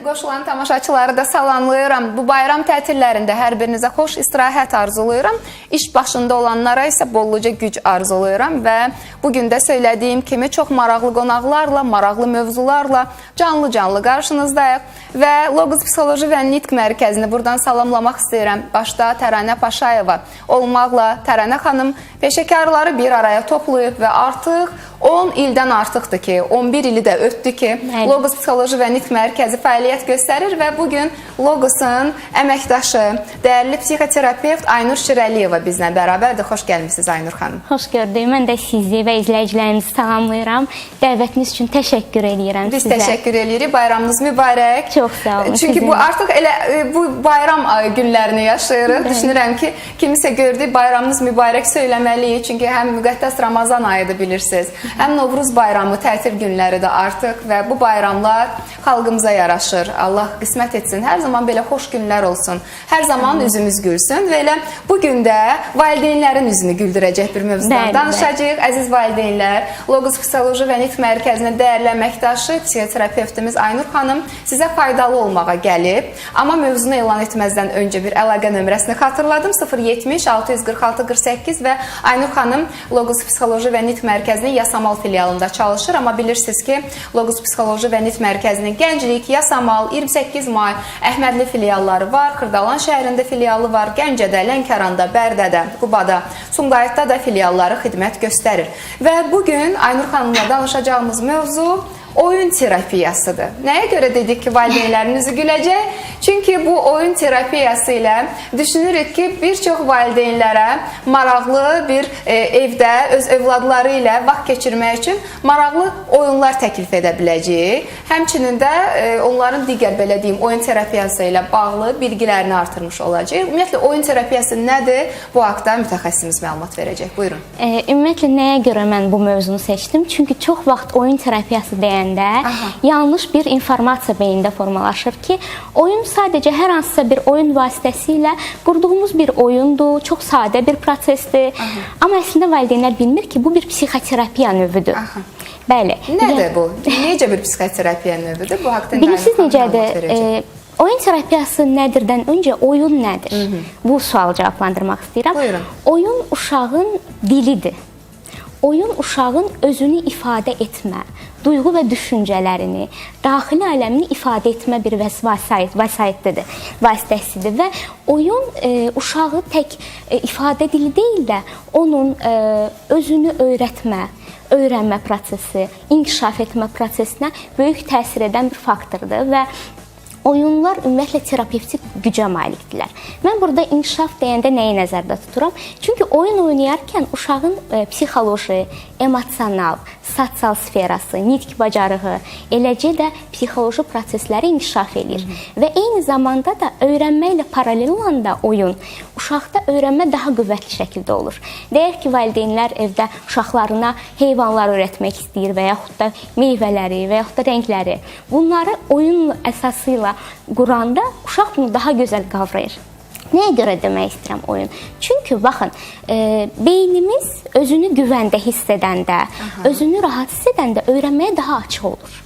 qoşulan tamaşaçıları da salamlayıram. Bu bayram tətillərində hər birinizə xoş istirahət arzulayıram. İş başında olanlara isə bolluca güc arzulayıram və bugün də söylədiyim kimi çox maraqlı qonaqlarla, maraqlı mövzularla canlı-canlı qarşınızdayıq və Logos Psixoloji və Nitq Mərkəzini buradan salamlamaq istəyirəm. Başda Təranə Paşayeva olmaqla Təranə xanım peşəkarları bir araya toplayıb və artıq 10 ildən artıqdır ki, 11 ili də ötdü ki, Logos Psixoloji və Nitq Mərkəzi fəaliyyət göstərir və bugün Logosun əməkdaşı, dəyərli psixoterapevt Aynur Şirəliyeva bizlə bərabərdir. Xoş gəlmişsiniz Aynur xanım. Xoş gördük. Mən də sizi və izləyicilərinizi salamlayıram. Dəvətiniz üçün təşəkkür edirəm sizə. Biz təşəkkür edirik. Bayramınız mübarək. Çox sağ olun. Çünki bu artıq elə bu bayram günlərini yaşayırıq. Düşünürəm ki, kimisə gördü bayramınız mübarək söyləməliyik. Çünki həm müqəddəs Ramazan ayıdır bilirsiniz. Həm Novruz bayramı, tətil günləri də artıq və bu bayramlar xalqımıza yaraşır. Allah qismət etsin. Hər zaman belə xoş günlər olsun. Hər zaman üzümüz gülsün və elə bugün də valideynlərin üzünü güldürəcək bir mövzudan danışacağıq. Əziz valideynlər, Logos Psixoloji və Nitq Mərkəzinin dəyərli əməkdaşı, psixoterapeutimiz Aynur xanım sizə faydalı olmağa gəlib. Amma mövzunu elan etməzdən öncə bir əlaqə nömrəsini xatırladım. 070 646 48 və Aynur xanım Logos Psixoloji və Nitq Mərkəzinin Yasamal filialında çalışır. Amma bilirsiniz ki, Logos Psixoloji və Nitq Mərkəzinin Gənclik, Yasamal, 28 may Əhmədli filialları var, Xırdalan şəhərində filialı var, Gəncədə, Lənkəranda, Bərdədə, Qubada, Sumqayıtda da filialları xidmət göstərir. Və bugün Aynur xanımla danışacağımız mövzu oyun terapiyasıdır. Nəyə görə dedik ki, valideynlərin üzü güləcək? Çünki bu oyun terapiyası ilə düşünürük ki, bir çox valideynlərə maraqlı bir evdə öz övladları ilə vaxt keçirmək üçün maraqlı oyunlar təklif edə biləcəyik. Həmçinin də onların digər belə deyim, oyun terapiyası ilə bağlı bilgilərini artırmış olacaq. Ümumiyyətlə, oyun terapiyası nədir? Bu haqda mütəxəssisimiz məlumat verəcək. Buyurun. Ümumiyyətlə, nəyə görə mən bu mövzunu seçdim? Çünki çox vaxt oyun terapiyası deyəndə yanlış bir informasiya beyində formalaşır ki, oyun sadəcə hər hansısa bir oyun vasitəsilə qurduğumuz bir oyundur, çox sadə bir prosesdir. Amma əslində valideynlər bilmir ki, bu bir psixoterapiya növüdür. Bəli. Nədir bu? Necə bir psixoterapiya növüdür? Bu haqda bilirsiniz necədir? Oyun terapiyası nədirdən öncə oyun nədir? Bu sualı cavablandırmaq istəyirəm. Buyurun. Oyun uşağın dilidir. Oyun uşağın özünü ifadə etmə, duyğu və düşüncələrini, daxili aləmini ifadə etmə bir vasitəsidir və oyun uşağı tək ifadə dili deyil də onun özünü öyrənmə prosesi, inkişaf etmə prosesinə böyük təsir edən bir faktordur və oyunlar ümumiyyətlə terapevtik gücə malikdirlər. Mən burada inkişaf deyəndə nəyi nəzərdə tuturam? Çünki oyun oynayarkən uşağın psixoloji, emosional, sosial sferası, nitq bacarığı, eləcə də psixoloji prosesləri inkişaf edir. Və eyni zamanda da öyrənmə ilə paralel olanda oyun, uşaqda öyrənmə daha qüvvətli şəkildə olur. Deyək ki, valideynlər evdə uşaqlarına heyvanlar öyrətmək istəyir və yaxud da meyvələri və yaxud da rəngləri. Bunları oyun əsası ilə quranda uşaq bunu daha gözəl qavrayır. Nəyə görə demək istəyirəm oyun? Çünki baxın, beynimiz özünü güvəndə hiss edəndə, özünü rahat hiss edəndə öyrənməyə daha açıq olur.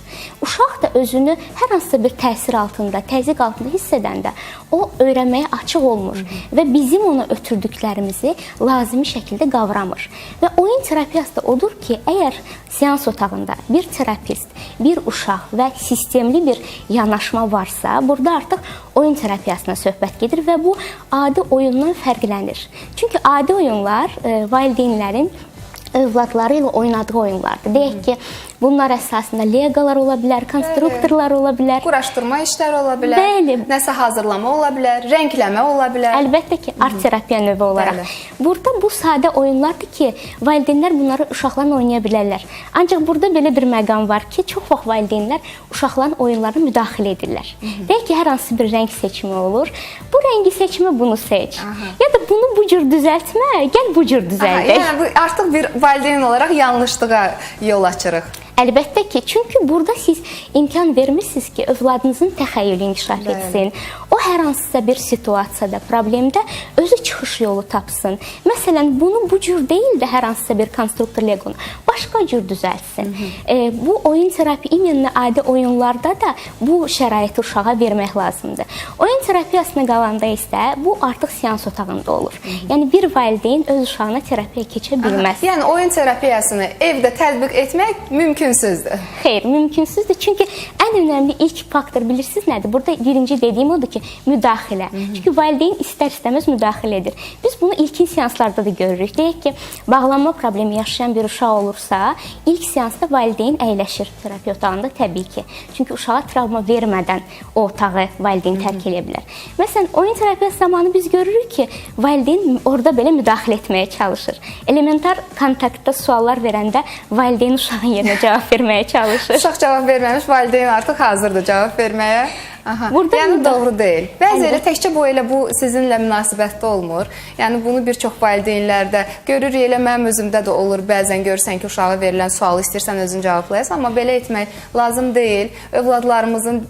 Uşaq da özünü hər hansısa bir təsir altında, təzyiq altında hiss edəndə o öyrənməyə açıq olmur və bizim ona ötürdüklərimizi lazımi şəkildə qavramır. Və oyun terapiyası da odur ki, əgər seans otağında bir terapist, bir uşaq və sistemli bir yanaşma varsa, burada artıq oyun terapiyasına söhbət gedir və bu adi oyundan fərqlənir. Çünki adi oyunlar valideynlərin övladları ilə oynadığı oyunlardır. Deyək ki, bunlar əsasında legolar ola bilər, konstruktorlar ola bilər. Quraşdırma işləri ola bilər, bəli, nəsə hazırlama ola bilər, rəngləmə ola bilər. Əlbəttə ki, art terapiya növü olaraq. Burada bu sadə oyunlardır ki, valideynlər bunları uşaqlarla oynaya bilərlər. Ancaq burada belə bir məqam var ki, çox vaxt valideynlər uşaqların oyunlarına müdaxilə edirlər. Deyək ki, hər hansı bir rəng seçimi olur. Bu rəngi seçmə, bunu seç. Ya da bunu bu cür düzəltmə, gəl bu cür düzəldək. Yəni bu artıq bir valideyn olaraq yanlışlığa yol açırıq. Əlbəttə ki, çünki burada siz imkan vermirsiniz ki, övladınızın təxəyyülü inkişaf etsin. O hər hansısa bir situasiyada, problemdə özü çıxış yolu tapsın. Məsələn, bunu bu cür deyil də hər hansısa bir konstruktor legonu. başqa cür düzəltsin. Bu oyun terapiya ümumiyyətlə adi oyunlarda da bu şəraiti uşağa vermək lazımdır. Oyun terapiyasına qalanda isə bu artıq seans otağında olur. Yəni bir valideyn öz uşağına terapiyaya keçə bilməz. Yəni oyun terapiyasını evdə tətbiq etmək mümkünsüzdür. Xeyr, mümkünsüzdür. Çünki ən önəmli ilk faktor bilirsiniz nədir? Burada birinci dediyim odur ki, müdaxilə. Çünki valideyn istər-istəməz müdaxilə edir. Biz bunu ilkin seanslarda da görürük. Deyək ki, bağlanma problemi yaşayan bir uşaq olursa, ilk seansda valideyn əyləşir terapiya otağında təbii ki. Çünki uşağa travma vermədən o otağı valideyn tərk edə bilər. Məsələn, oyun terapiyası zamanı biz görürük ki, valideyn orada belə müdaxilə etməyə çalışır. Elementar kontaktda suallar verəndə valideyn uşağın yerinə cavab verməyə çalışır. Uşaq cavab verməmiş, valideyn artıq hazırdır cavab verməyə. Burada yəni doğru deyil. Bəzi elə təkcə bu sizinlə münasibətdə olmur. Yəni bunu bir çox valideynlərdə görürük, elə mənim özümdə də olur. Bəzən görsən ki, uşağa verilən sualı istəyirsən özün cavablayasan, amma belə etmək lazım deyil. Övladlarımızın,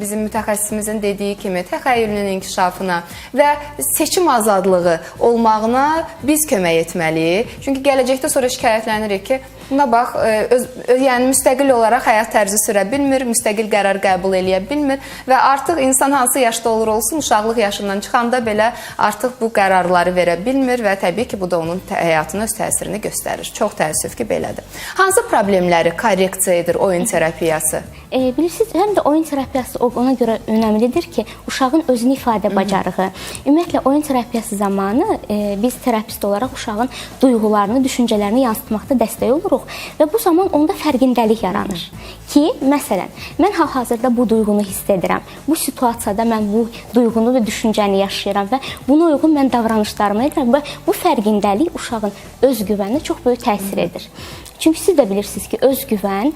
bizim mütəxəssisimizin dediyi kimi təxəyyülünün inkişafına və seçim azadlığı olmağına biz kömək etməliyik. Çünki gələcəkdə sonra şikayətlənirik ki, buna bax, yəni müstəqil olaraq həyat tərzi sürə bilmir, müstəqil qərar qəbul eləyə bilmir və artıq insan hansı yaşda olur olsun, uşaqlıq yaşından çıxanda belə artıq bu qərarları verə bilmir və təbii ki, bu da onun həyatına öz təsirini göstərir. Çox təəssüf ki, belədir. Hansı problemləri korreksiya edir oyun terapiyası? Bilirsiniz, həm də oyun terapiyası ona görə önəmlidir ki, uşağın özünü ifadə bacarığı. Ümumiyyətlə, oyun terapiyası zamanı biz terapist olaraq uşağın duyğularını, düşüncələrini yansıtmaqda dəstək oluruq və bu zaman onda fərqindəlik yaranır. Ki, məsələn, mən hal-hazırda bu duyğunu hiss edirəm. Bu situasiyada mən bu duyğunu və düşüncəni yaşayıram və buna uyğun mən davranışlarımı edirəm və bu fərqindəlik uşağın özgüvəninə çox böyük təsir edir. Çünki siz də bilirsiniz ki, özgüvən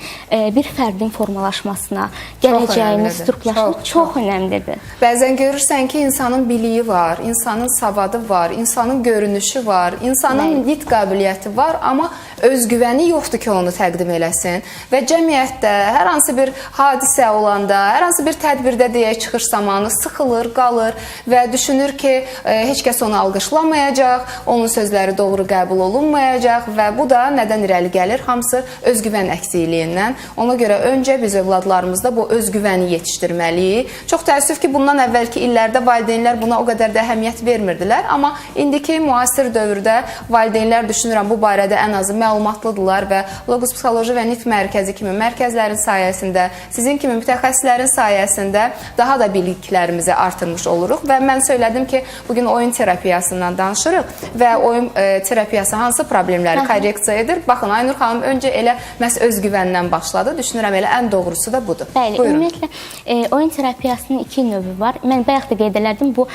bir fərdin formalaşmasına, gələcəyinin strukturlaşmasına çox önəmlidir. Bəzən görürsən ki, insanın biliyi var, insanın savadı var, insanın görünüşü var, insanın nitq qabiliyyəti var, amma özgüvəni yoxdur ki, onu təqdim eləsin. Və cəmiyyətdə hər hansı bir hadisə olanda, hər hansı bir tədbirdə deyək çıxış zamanı sıxılır, qalır və düşünür ki, heç kəs onu alqışlamayacaq, onun sözləri doğru qəbul olunmayacaq və bu da nədən irəli gəlir? Hamısı özgüvən əksiliyindən. Ona görə öncə biz övladlarımızda bu özgüvəni yetişdirməliyik. Çox təəssüf ki, bundan əvvəlki illərdə valideynlər buna o qədər də əhəmiyyət vermirdilər. Amma indiki müasir dövrdə valideynlər düşünürəm bu barədə ən azı məlumatlıdırlar və Logos Psixoloji və Nitq Mərkəzi kimi mərkəzlərin sayəsində, sizin kimi mütəxəssislərin sayəsində daha da biliklərimizi artırmış oluruq. Və mən söylədim ki, bugün oyun terapiyasından danışırıq və oyun terapiyası hansı problemləri korreksiya edir? Baxın, Aynur xanım öncə elə məhz özgüvəndən başladı. Düşünürəm elə ən doğrusu da budur. Bəli, ümumiyyətlə oyun terapiyasının iki növü var. Mən bayaq da qeyd elədim, bu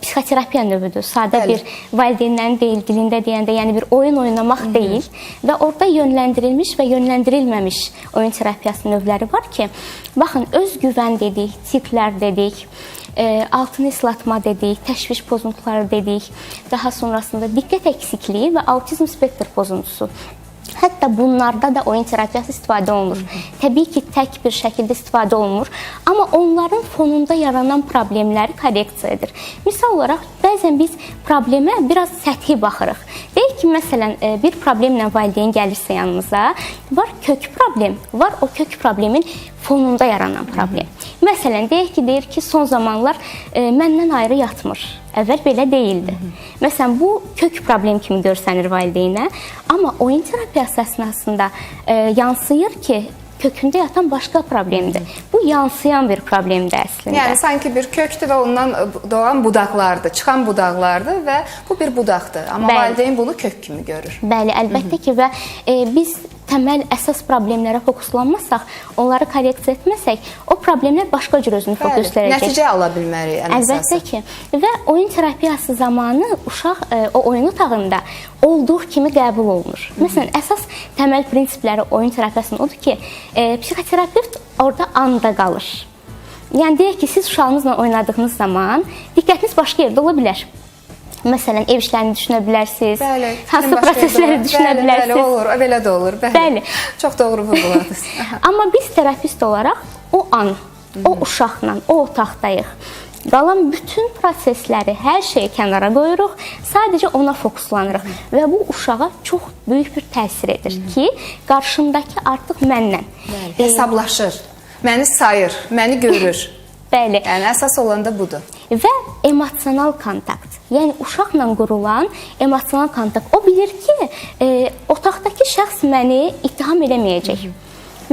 psixoterapiya növüdür. Sadə bir valideynlərin dilində deyəndə, yəni bir oyun oynamaq deyil və orada yönləndirilmiş və yönləndirilməmiş oyun terapiyası növləri var ki, baxın, özgüvən dedik, tiklər dedik, altını islatma dedik, təşviş pozuntuları dedik, daha sonrasında diqqət əksikliyi və autizm spektr pozuntusu. Hətta bunlarda da oyun terapiyası istifadə olunur. Təbii ki, tək bir şəkildə istifadə olunur, amma onların fonunda yaranan problemləri korreksiya edir. Misal olaraq, bəzən biz problemə biraz səthi baxırıq. Deyək ki, məsələn, bir problemlə valideyn gəlirsə yanımıza, var kök problem, var o kök problemin fonunda yaranan problem. Məsələn, deyir ki, son zamanlar məndən ayrı yatmır. Əvvəl belə deyildi. Məsələn, bu kök problem kimi görsənir valideynə, amma oyun terapiyası əsnasında yansıyır ki, kökündə yatan başqa problemdir. Bu yansıyan bir problemdir əslində. Yəni sanki bir kökdür və ondan doğan budaqlardır, çıxan budaqlardır və bu bir budaqdır. Amma valideyn bunu kök kimi görür. Bəli, əlbəttə ki və biz təməl əsas problemlərə fokuslanmasaq, onları korreksiya etməsək, o problemlər başqa cür özünü göstərəcək. Nəticə ala bilmərik ən əsası. Əlbəttə ki. Və oyun terapiyası zamanı uşaq o oyun otağında olduğu kimi qəbul olunur. Məsələn, əsas təməl prinsipləri oyun terapiyasının odur ki, psixoterapevt orada anda qalır. Yəni, deyək ki, siz uşağınızla oynadığınız zaman diqqətiniz başqa yerdə ola bilər. Məsələn, ev işlərini düşünə bilərsiniz, hansı prosesləri düşünə bilərsiniz. Bəli, olur, belə də olur. Bəli. Çox doğru vurguladınız. Amma biz terapist olaraq o an, o uşaqla, o otaqdayıq. Qalan bütün prosesləri, hər şeyi kənara qoyuruq, sadəcə ona fokuslanırıq və bu uşağa çox böyük bir təsir edir ki, qarşımdakı artıq mənlə hesablaşır, məni sayır, məni görür. Bəli. Yəni əsas olan da budur. Və emosional kontakt. Yəni uşaqla qurulan emosional kontakt. O bilir ki, otaqdakı şəxs məni ittiham eləməyəcək.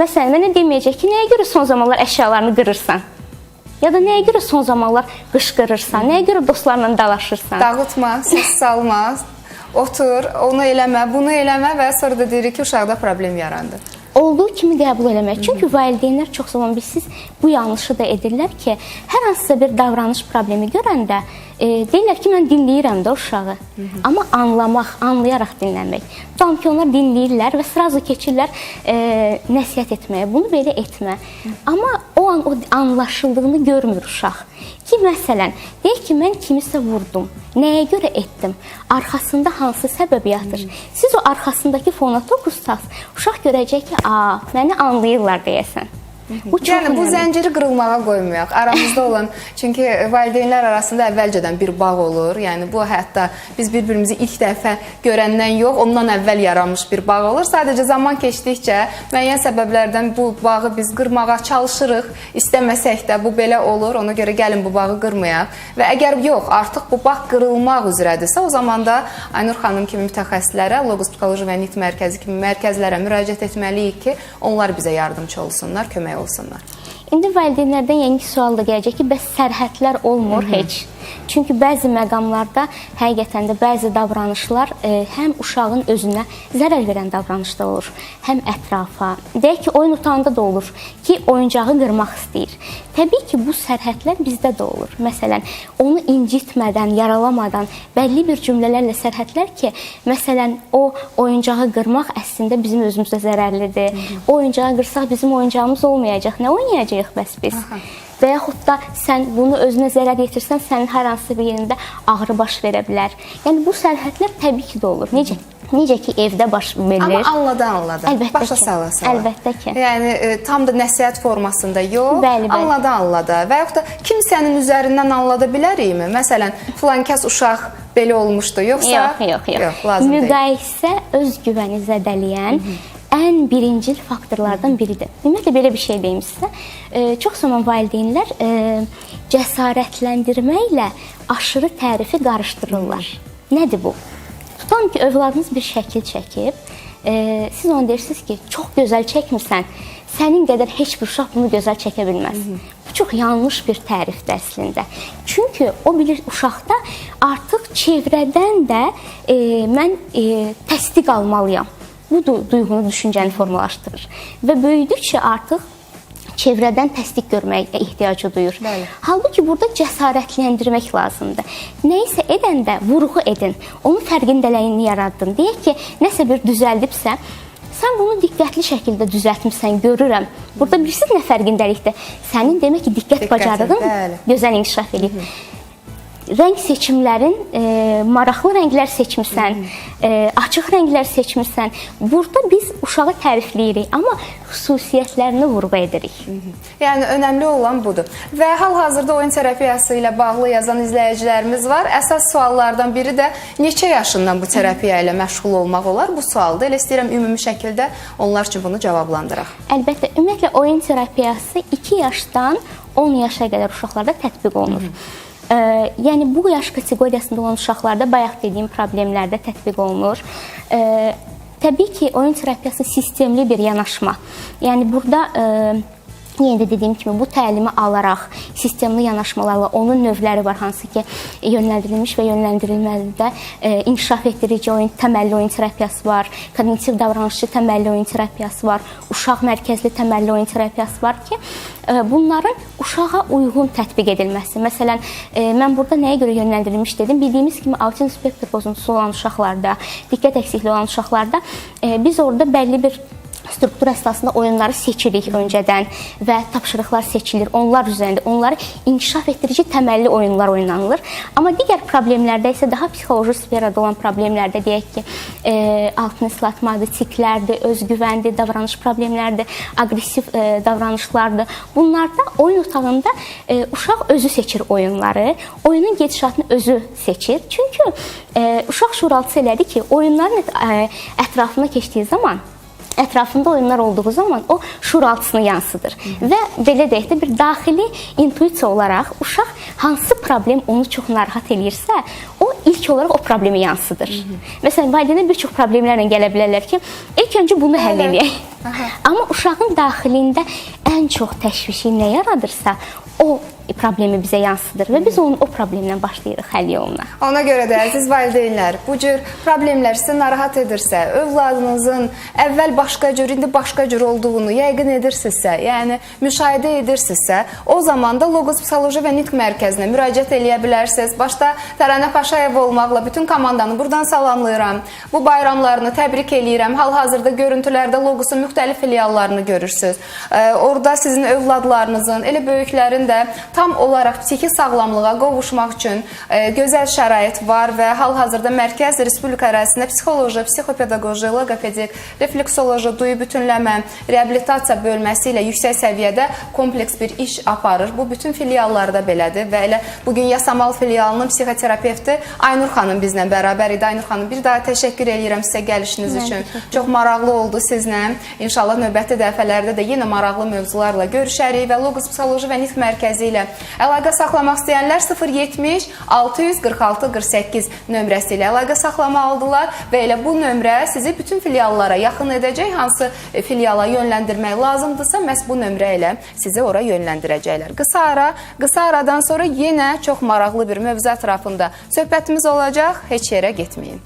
Məsələn, mənə deməyəcək ki, nəyə görə son zamanlar əşyalarını qırırsan? Ya da nəyə görə son zamanlar qışqırırsan? Nəyə görə dostlarla dalaşırsan? Dağıtma, səs salma, otur, onu eləmə, bunu eləmə və sonra da deyirik ki, uşaqda problem yarandı. Olduğu kimi qəbul eləmək. Çünki valideynlər çox zaman bilsiz bu yanlışı da edirlər ki, hər hansısa bir davranış problemi görəndə deyirlər ki, mən dinləyirəm də uşağı. Amma anlamaq, anlayaraq dinləmək. Tam ki, onlar dinləyirlər və sırası keçirlər nəsihət etməyə. Bunu belə etmə. Amma o an o anlaşıldığını görmür uşaq. Ki, məsələn, deyək ki, mən kimisə vurdum. Nəyə görə etdim? Arxasında hansı səbəb yatır? Siz o arxasındakı fona toxursaq, uşaq görəcək ki, məni anlayırlar deyəsən. Bu çox yəni bu önəmli. zənciri qırılmağa qoymayaq. Aramızda olan, çünki valideynlər arasında əvvəlcədən bir bağ olur. Yəni bu hətta biz bir-birimizi ilk dəfə görəndən yox, ondan əvvəl yaranmış bir bağ olur. Sadəcə zaman keçdikcə müəyyən səbəblərdən bu bağı biz qırmağa çalışırıq. İstəməsək də bu belə olur. Ona görə gəlin bu bağı qırmayaq. Və əgər yox, artıq bu bağ qırılmaq üzrədirsə, o zaman da Aynur xanım kimi mütəxəssislərə, Logos Psixoloji və NİT mərkəzi kimi mərkəzlərə müraciət etməliyik ki, onlar bizə yardımçı olsunlar, kömək olsunlar. İndi valideynlərdən yeni sual da gələcək ki, bəs sərhədlər olmur heç. Çünki bəzi məqamlarda həqiqətən də bəzi davranışlar həm uşağın özünə zərər verən davranışlar olur, həm ətrafa. Deyək ki, oyun otağında da olur ki, oyuncağı qırmaq istəyir. Təbii ki, bu sərhədlər bizdə də olur. Məsələn, onu incitmədən, yaralamadan bəlli bir cümlələrlə sərhədlər ki, məsələn, o oyuncağı qırmaq əslində bizim özümüzə zərərlidir. O oyuncağı qırsaq bizim oyuncağımız olmayacaq. Nə oynayacağıq bəs biz? Və yaxud da sən bunu özünə zərər yetirsən, sənin hər hansı bir yerində ağrı baş verə bilər. Yəni bu sərhədlər təbii ki də olur. Necə ki evdə baş verilir. Amma anladan, başa sala. Əlbəttə ki. Yəni tam da nəsihət formasında yox, bəli. Anladan. Və yaxud da kimsənin üzərindən anlada bilərikmi? Məsələn, filan kəs uşaq belə olmuşdu, yoxsa? Yox. Lazım deyil. Müqayisə öz güvəni zədələyən ən birincil faktorlardan biridir. Ümumiyyətlə belə bir şey deyim sizə. Çox zaman valideynlər cəsarətləndirməklə aşırı tərifi qarışdırırlar. Nədir bu? Tutam ki, övladınız bir şəkil çəkib, siz ona deyirsiniz ki, çox gözəl çəkmirsən, sənin qədər heç bir uşaq bunu gözəl çəkə bilməz. Bu çox yanlış bir tərifdir əslində. Çünki o bilir uşaqda artıq çevrədən də mən təsdiq almalıyam. Bu duyğunu, düşüncəni formalaşdırır. Və böyüdükcə artıq çevrədən təsdiq görməyə ehtiyacı duyur. Bəli. Halbuki burada cəsarətləndirmək lazımdır. Nəyisə edəndə vurğu edin, onun fərqindəliyini yaradın. Deyək ki, nəsə bir düzəldibsə, sən bunu diqqətli şəkildə düzəltmirsən, görürəm. Burada bilirsiniz nə fərqindəlikdir? Sənin demək ki, diqqət bacarığın gözəl inkişaf edib. Rəng seçimlərin, maraqlı rənglər seçmirsən, açıq rənglər seçmirsən. Burada biz uşağı tərifləyirik, amma xüsusiyyətlərini vurğu edirik. Yəni, önəmli olan budur. Və hal-hazırda oyun terapiyası ilə bağlı yazan izləyicilərimiz var. Əsas suallardan biri də neçə yaşından bu terapiya ilə məşğul olmaq olar? Bu sualda elə istəyirəm ümumi şəkildə onlar üçün bunu cavablandıraq. Əlbəttə, ümumiyyətlə oyun terapiyası 2 yaşdan 10 yaşa qədər uşaqlarda tətbiq olunur. Yəni bu yaş kateqoriyasında olan uşaqlarda bayaq dediyim problemlərdə tətbiq olunur. Təbii ki, oyun terapiyası sistemli bir yanaşma. Yəni burada yenə də dediyim kimi bu təlimi alaraq sistemli yanaşmalarla onun növləri var, hansı ki yönləndirilmiş və yönləndirilməlidə inkişaf etdirici oyun təməlli oyun terapiyası var, kognitiv davranışçı təməlli oyun terapiyası var, uşaq mərkəzli təməlli oyun terapiyası var ki, bunların uşağa uyğun tətbiq edilməsi. Məsələn, mən burada nəyə görə yönləndirilmiş dedim? Bildiyimiz kimi autizm spektr pozuntusu olan uşaqlarda, diqqət əksikliyi olan uşaqlarda biz orada bəlli bir struktur əsasında oyunları seçirik öncədən və tapşırıqlar seçilir. Onlar üzərində onları inkişaf etdirici təməlli oyunlar oynanılır. Amma digər problemlərdə isə daha psixoloji sferada olan problemlərdə deyək ki, altını ıslatmadır, tiklərdir, özgüvəndir, davranış problemlərdir, aqressiv davranışlardır. Bunlarda oyun otağında uşaq özü seçir oyunları, oyunun gedişatını özü seçir. Çünki uşaq şuuraltısı elədi ki, oyunların ətrafına keçdiyi zaman, ətrafında oyunlar olduğu zaman o şuuraltısını yansıdır. Və belə deyək də bir daxili intuisiya olaraq uşaq hansı problem onu çox narahat eləyirsə, o ilk olaraq o problemi yansıdır. Məsələn, valideynlər bir çox problemlərlə gələ bilərlər ki, ilk öncə bunu həll edək. Amma uşağın daxilində ən çox təşvişi nə yaradırsa, o problemi bizə yansıdır və biz onun o problemdən başlayırıq həll yoluna. Ona görə də əziz valideynlər, bu cür problemlər sizi narahat edirsə, övladınızın əvvəl başqa cür, indi başqa cür olduğunu yəqin edirsinizsə, yəni müşahidə edirsinizsə, o zaman da Logos Psixoloji və Nitq Mərkəzinə müraciət eləyə bilərsiniz. Başda Təranə Paşayev olmaqla bütün komandanı buradan salamlayıram. Bu bayramlarını təbrik eləyirəm. Hal-hazırda görüntülərdə Logosun müxtəlif filiallarını görürsünüz. Orada sizin övladlarınızın, elə böyüklərin də tam olaraq psixi sağlamlığa qovuşmaq üçün gözəl şərait var və hal-hazırda mərkəz Respublika ərazisində psixoloji, psixopedaqoji, loqopedik, refleksoloji, duyu bütünləmə, reabilitasiya bölməsi ilə yüksək səviyyədə kompleks bir iş aparır. Bu bütün filiallarda belədir və elə bugün Yasamal filialının psixoterapevti Aynur xanım bizlə bərabər idi. Aynur xanım, bir daha təşəkkür edirəm sizə gəlişiniz üçün. Çox maraqlı oldu sizlə. İnşallah növbəti dəfələrdə də yenə maraqlı mövzularla görüşərik və Logos Psixoloji və Nitq Mərkəzi ilə əlaqə saxlamaq istəyənlər 070 646 48 nömrəsi ilə əlaqə saxlamalıdırlar və elə bu nömrə sizi bütün filiallara yaxın edəcək. Hansı filiala yönləndirmək lazımdırsa, məhz bu nömrə ilə sizi ora yönləndirəcəklər. Qısa aradan sonra yenə çox maraqlı bir mövzu ətrafında söhbətimiz olacaq. Heç yerə getməyin.